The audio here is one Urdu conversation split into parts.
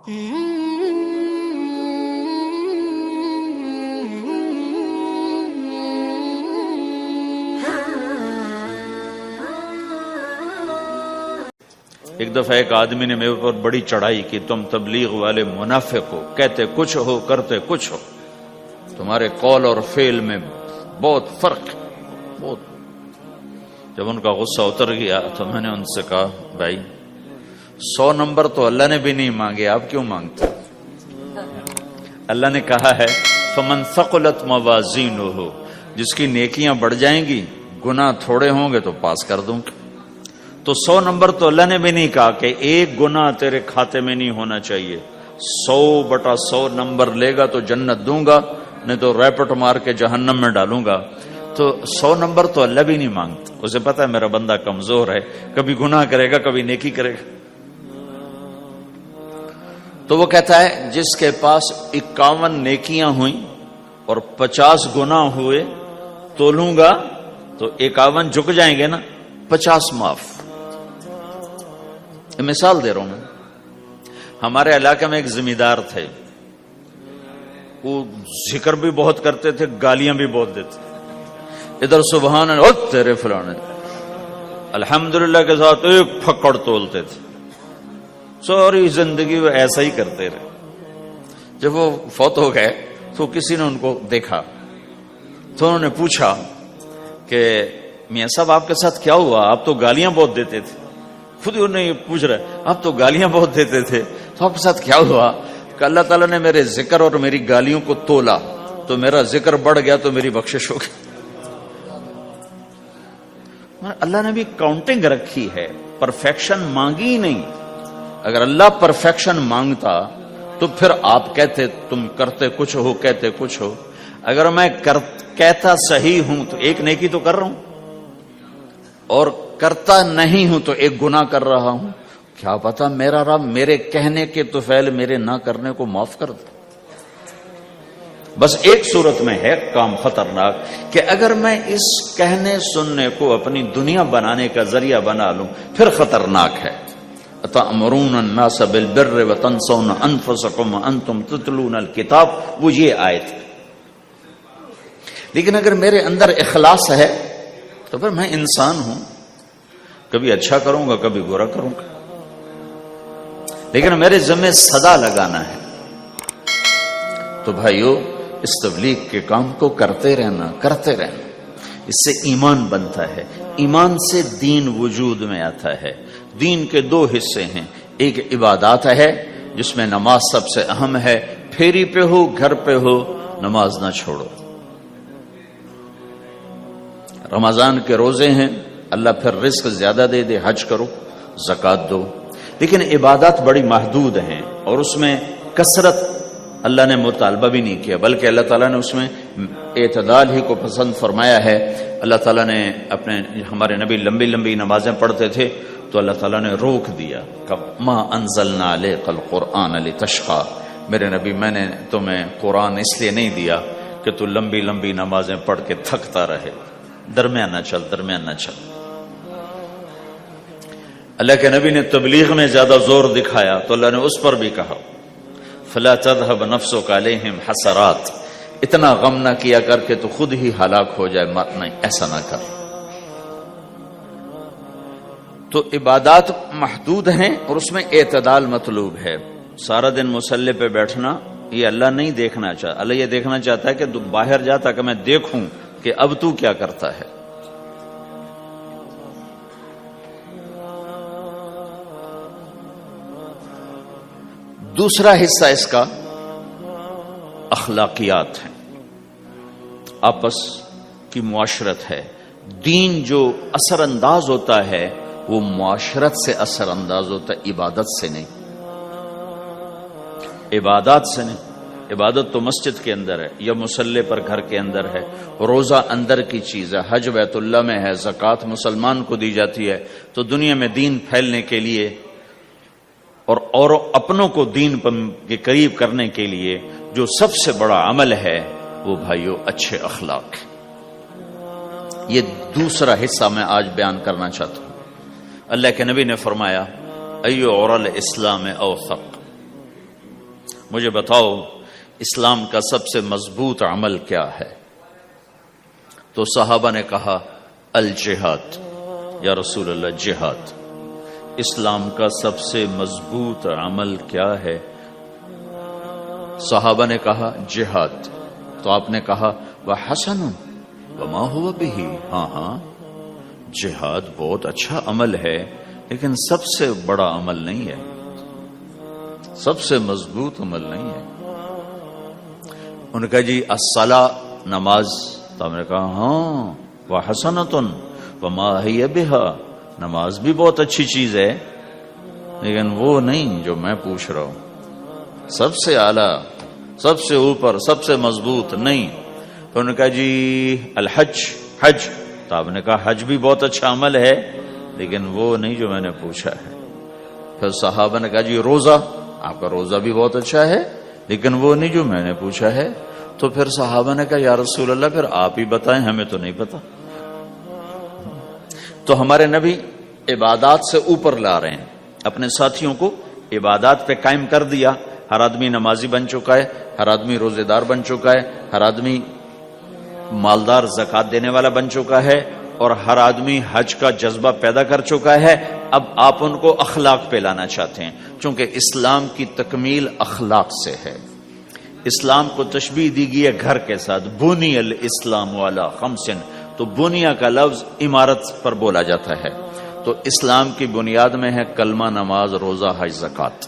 ایک دفعہ ایک آدمی نے میرے پر بڑی چڑھائی کی، تم تبلیغ والے منافق ہو، کہتے کچھ ہو کرتے کچھ ہو، تمہارے قول اور فعل میں بہت فرق ہے، بہت۔ جب ان کا غصہ اتر گیا تو میں نے ان سے کہا بھائی 100 نمبر تو اللہ نے بھی نہیں مانگے، آپ کیوں مانگتے؟ اللہ نے کہا ہے فمن ثقلت موازینہ، جس کی نیکیاں بڑھ جائیں گی گناہ تھوڑے ہوں گے تو پاس کر دوں گا۔ تو 100 نمبر تو اللہ نے بھی نہیں کہا کہ ایک گناہ تیرے کھاتے میں نہیں ہونا چاہیے، 100/100 نمبر لے گا تو جنت دوں گا، نہیں تو ریپٹ مار کے جہنم میں ڈالوں گا۔ تو 100 نمبر تو اللہ بھی نہیں مانگتا، اسے پتا ہے میرا بندہ کمزور ہے، کبھی گناہ کرے گا کبھی نیکی کرے گا۔ تو وہ کہتا ہے جس کے پاس 51 نیکیاں ہوئیں اور 50 گناہ ہوئے تولوں گا تو 51 جھک جائیں گے نا، 50 معاف۔ مثال دے رہا ہوں میں، ہمارے علاقے میں ایک زمیندار تھے، وہ ذکر بھی بہت کرتے تھے، گالیاں بھی بہت دیتے، ادھر سبحان اللہ تیرے فلانے، الحمدللہ کے ساتھ ایک پھکڑ تولتے تھے، ساری زندگی وہ ایسا ہی کرتے رہے۔ جب وہ فوت ہو گئے تو کسی نے ان کو دیکھا تو انہوں نے پوچھا کہ میاں صاحب آپ کے ساتھ کیا ہوا، آپ تو گالیاں بہت دیتے تھے۔ خود انہیں یہ پوچھ رہے آپ تو گالیاں بہت دیتے تھے، تو آپ کے ساتھ کیا ہوا؟ کہ اللہ تعالیٰ نے میرے ذکر اور میری گالیوں کو تولا تو میرا ذکر بڑھ گیا تو میری بخشش ہو گئی۔ اللہ نے بھی کاؤنٹنگ رکھی ہے، پرفیکشن مانگی ہی نہیں۔ اگر اللہ پرفیکشن مانگتا تو پھر آپ کہتے تم کرتے کچھ ہو کہتے کچھ ہو۔ اگر میں کہتا صحیح ہوں تو ایک نیکی تو کر رہا ہوں، اور کرتا نہیں ہوں تو ایک گناہ کر رہا ہوں۔ کیا پتا میرا رب میرے کہنے کے تو فعل میرے نہ کرنے کو معاف کر دے۔ بس ایک صورت میں ہے کام خطرناک کہ اگر میں اس کہنے سننے کو اپنی دنیا بنانے کا ذریعہ بنا لوں پھر خطرناک ہے۔ تأمرون الناس بالبر وتنسون انفسکم وانتم تتلون الکتاب، وہ یہ آیت ہے۔ لیکن اگر میرے اندر اخلاص ہے تو پھر میں انسان ہوں، کبھی اچھا کروں گا کبھی برا کروں گا، لیکن میرے ذمہ صدا لگانا ہے۔ تو بھائیو اس تبلیغ کے کام کو کرتے رہنا، اس سے ایمان بنتا ہے، ایمان سے دین وجود میں آتا ہے۔ دین کے 2 حصے ہیں، ایک عبادات ہے جس میں نماز سب سے اہم ہے، پھیری پہ ہو گھر پہ ہو نماز نہ چھوڑو۔ رمضان کے روزے ہیں، اللہ پھر رزق زیادہ دے دے، حج کرو، زکوٰۃ دو۔ لیکن عبادات بڑی محدود ہیں اور اس میں کثرت اللہ نے مطالبہ بھی نہیں کیا، بلکہ اللہ تعالیٰ نے اس میں اعتدال ہی کو پسند فرمایا ہے۔ اللہ تعالیٰ نے ہمارے نبی لمبی لمبی نمازیں پڑھتے تھے تو اللہ تعالیٰ نے روک دیا کہ ما انزلنا علیک القرآن لتشقی، میرے نبی میں نے تمہیں قرآن اس لیے نہیں دیا کہ تو لمبی لمبی نمازیں پڑھ کے تھکتا رہے، درمیان نہ چل۔ اللہ کے نبی نے تبلیغ میں زیادہ زور دکھایا تو اللہ نے اس پر بھی کہا فلا تذهب نفسك عليهم حسرات، اتنا غم نہ کیا کر کے تو خود ہی ہلاک ہو جائے، نہیں ایسا نہ کر۔ تو عبادات محدود ہیں اور اس میں اعتدال مطلوب ہے۔ سارا دن مصلی پہ بیٹھنا یہ اللہ نہیں دیکھنا چاہتا، اللہ یہ دیکھنا چاہتا ہے کہ تو باہر جاتا کہ میں دیکھوں کہ اب تو کیا کرتا ہے۔ دوسرا حصہ اس کا اخلاقیات ہیں، آپس کی معاشرت ہے۔ دین جو اثر انداز ہوتا ہے وہ معاشرت سے اثر انداز ہوتا ہے، عبادت سے نہیں، عبادات سے نہیں۔ عبادت تو مسجد کے اندر ہے یا مصلی پر گھر کے اندر ہے، روزہ اندر کی چیز ہے، حج بیت اللہ میں ہے، زکوٰۃ مسلمان کو دی جاتی ہے۔ تو دنیا میں دین پھیلنے کے لیے اور اپنوں کو دین کے قریب کرنے کے لیے جو سب سے بڑا عمل ہے وہ بھائیو اچھے اخلاق ہے۔ یہ دوسرا حصہ میں آج بیان کرنا چاہتا ہوں۔ اللہ کے نبی نے فرمایا ایو عرل اسلام اوثق، مجھے بتاؤ اسلام کا سب سے مضبوط عمل کیا ہے؟ تو صحابہ نے کہا الجہاد، یا رسول اللہ جہاد۔ اسلام کا سب سے مضبوط عمل کیا ہے؟ صحابہ نے کہا جہاد۔ تو آپ نے کہا وحسن وما هو به، ہاں جہاد بہت اچھا عمل ہے لیکن سب سے بڑا عمل نہیں ہے، سب سے مضبوط عمل نہیں ہے۔ انہوں نے کہا جی الصلاۃ، نماز۔ تو ہم نے کہا ہاں وحسنۃ وما هي بها، نماز بھی بہت اچھی چیز ہے لیکن وہ نہیں جو میں پوچھ رہا ہوں، سب سے اعلیٰ، سب سے اوپر، سب سے مضبوط نہیں۔ تو انہوں نے کہا جی الحج، حج۔ تو آپ نے کہا حج بھی بہت اچھا عمل ہے لیکن وہ نہیں جو میں نے پوچھا ہے۔ پھر صحابہ نے کہا جی روزہ، آپ کا روزہ بھی بہت اچھا ہے لیکن وہ نہیں جو میں نے پوچھا ہے۔ تو پھر صحابہ نے کہا یا رسول اللہ پھر آپ ہی بتائیں، ہمیں تو نہیں پتا۔ تو ہمارے نبی عبادات سے اوپر لا رہے ہیں، اپنے ساتھیوں کو عبادات پہ قائم کر دیا۔ ہر آدمی نمازی بن چکا ہے، ہر آدمی روزے دار بن چکا ہے، ہر آدمی مالدار زکوٰۃ دینے والا بن چکا ہے، اور ہر آدمی حج کا جذبہ پیدا کر چکا ہے۔ اب آپ ان کو اخلاق پہ لانا چاہتے ہیں، چونکہ اسلام کی تکمیل اخلاق سے ہے۔ اسلام کو تشبیہ دی گئی ہے گھر کے ساتھ، بنی الاسلام علی خمس، تو بنیا کا لفظ عمارت پر بولا جاتا ہے۔ تو اسلام کی بنیاد میں ہے کلمہ، نماز، روزہ، حج، زکوٰۃ۔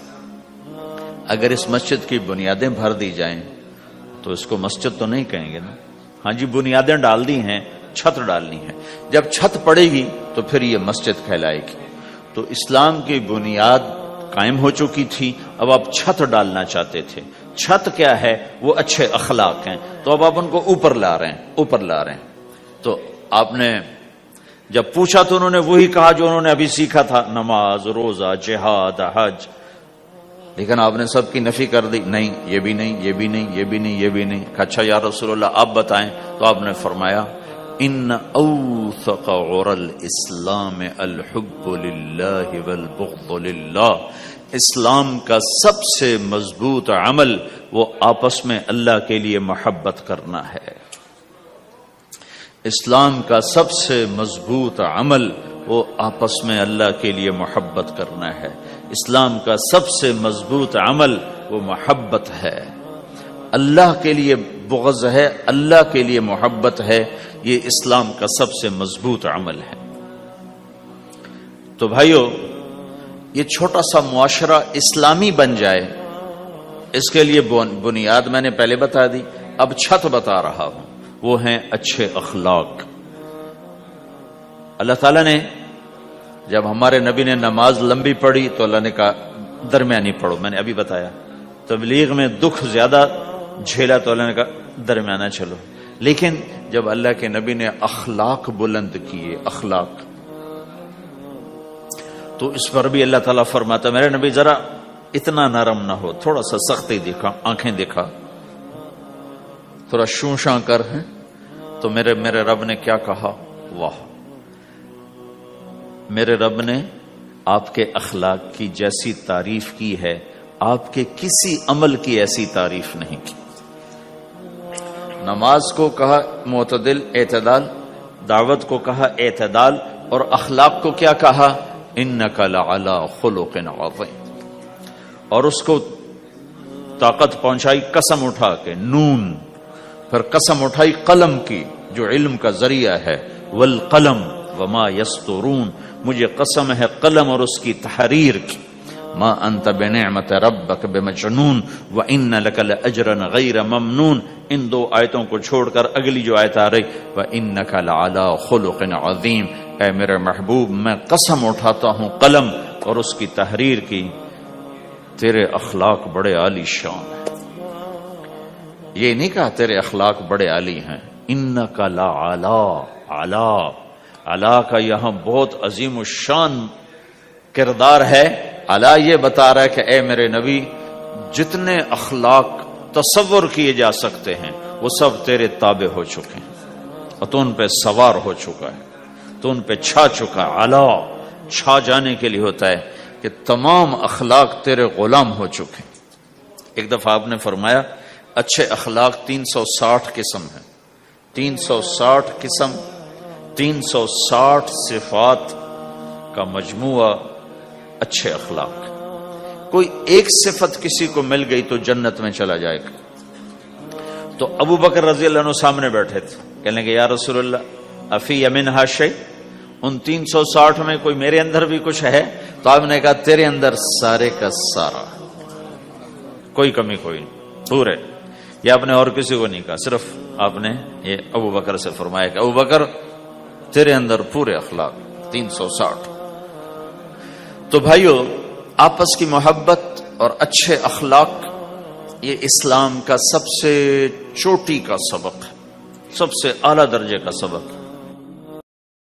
اگر اس مسجد کی بنیادیں بھر دی جائیں تو اس کو مسجد تو نہیں کہیں گے نا، ہاں جی بنیادیں ڈال دی ہیں، چھت ڈالنی ہے، جب چھت پڑے گی تو پھر یہ مسجد کہلائے گی۔ تو اسلام کی بنیاد قائم ہو چکی تھی، اب آپ چھت ڈالنا چاہتے تھے۔ چھت کیا ہے؟ وہ اچھے اخلاق ہیں، تو اب آپ ان کو اوپر لا رہے ہیں، اوپر لا رہے ہیں۔ تو آپ نے جب پوچھا تو انہوں نے وہی کہا جو انہوں نے ابھی سیکھا تھا، نماز، روزہ، جہاد، حج، لیکن آپ نے سب کی نفی کر دی، نہیں یہ بھی نہیں، یہ بھی نہیں، یہ بھی نہیں، یہ بھی نہیں۔ اچھا یا رسول اللہ آپ بتائیں۔ تو آپ نے فرمایا ان اوثق عر الاسلام الحب للہ والبغض للہ، اسلام کا سب سے مضبوط عمل وہ آپس میں اللہ کے لیے محبت کرنا ہے۔ اسلام کا سب سے مضبوط عمل وہ آپس میں اللہ کے لیے محبت کرنا ہے۔ اسلام کا سب سے مضبوط عمل وہ محبت ہے، اللہ کے لیے بغض ہے، اللہ کے لیے محبت ہے، یہ اسلام کا سب سے مضبوط عمل ہے۔ تو بھائیو، یہ چھوٹا سا معاشرہ اسلامی بن جائے، اس کے لیے بنیاد میں نے پہلے بتا دی، اب چھت بتا رہا ہوں، وہ ہیں اچھے اخلاق۔ اللہ تعالیٰ نے جب ہمارے نبی نے نماز لمبی پڑھی تو اللہ نے کہا درمیانی پڑھو، میں نے ابھی بتایا۔ تبلیغ میں دکھ زیادہ جھیلا تو اللہ نے کہا درمیانہ چلو۔ لیکن جب اللہ کے نبی نے اخلاق بلند کیے، اخلاق، تو اس پر بھی اللہ تعالیٰ فرماتا میرے نبی ذرا اتنا نرم نہ ہو، تھوڑا سا سختی دکھا، آنکھیں دکھا، تھوڑا شوشاں کر ہیں۔ تو میرے رب نے کیا کہا؟ واہ، میرے رب نے آپ کے اخلاق کی جیسی تعریف کی ہے، آپ کے کسی عمل کی ایسی تعریف نہیں کی۔ نماز کو کہا معتدل، اعتدال، دعوت کو کہا اعتدال، اور اخلاق کو کیا کہا؟ انک لعلی خلق عظیم۔ اور اس کو طاقت پہنچائی قسم اٹھا کے، نون، پھر قسم اٹھائی قلم کی جو علم کا ذریعہ ہے، والقلم وما یسطرون، مجھے قسم ہے قلم اور اس کی تحریر کی، ما انت بنعمت ربک بمجنون وان لک لاجرا غیر ممنون۔ ان دو آیتوں کو چھوڑ کر اگلی جو آیت آ رہی، وانک لعلی خلق عظیم، اے میرے محبوب میں قسم اٹھاتا ہوں قلم اور اس کی تحریر کی، تیرے اخلاق بڑے عالی شان ہیں۔ یہ نہیں کہا تیرے اخلاق بڑے عالی ہیں، انک لعلی، علا، علا کا یہاں بہت عظیم الشان کردار ہے۔ علا یہ بتا رہا ہے کہ اے میرے نبی، جتنے اخلاق تصور کیے جا سکتے ہیں وہ سب تیرے تابع ہو چکے ہیں، اور تو ان پہ سوار ہو چکا ہے، تو ان پہ چھا چکا ہے۔ علا چھا جانے کے لیے ہوتا ہے کہ تمام اخلاق تیرے غلام ہو چکے ہیں۔ ایک دفعہ آپ نے فرمایا اچھے اخلاق 360 قسم ہیں، 360 قسم، 360 صفات کا مجموعہ اچھے اخلاق۔ کوئی ایک صفت کسی کو مل گئی تو جنت میں چلا جائے گا۔ تو ابو بکر رضی اللہ عنہ سامنے بیٹھے تھے، کہنے کہ یا رسول اللہ افی منہا شیء، ان 360 میں کوئی میرے اندر بھی کچھ ہے؟ تو آپ نے کہا تیرے اندر سارے کا سارا، کوئی کمی کوئی نہیں، پورے۔ یہ آپ نے اور کسی کو نہیں کہا، صرف آپ نے یہ ابو بکر سے فرمایا کہ ابو بکر تیرے اندر پورے اخلاق 360۔ تو بھائیو، آپس کی محبت اور اچھے اخلاق یہ اسلام کا سب سے چوٹی کا سبق ہے، سب سے اعلیٰ درجے کا سبق ہے۔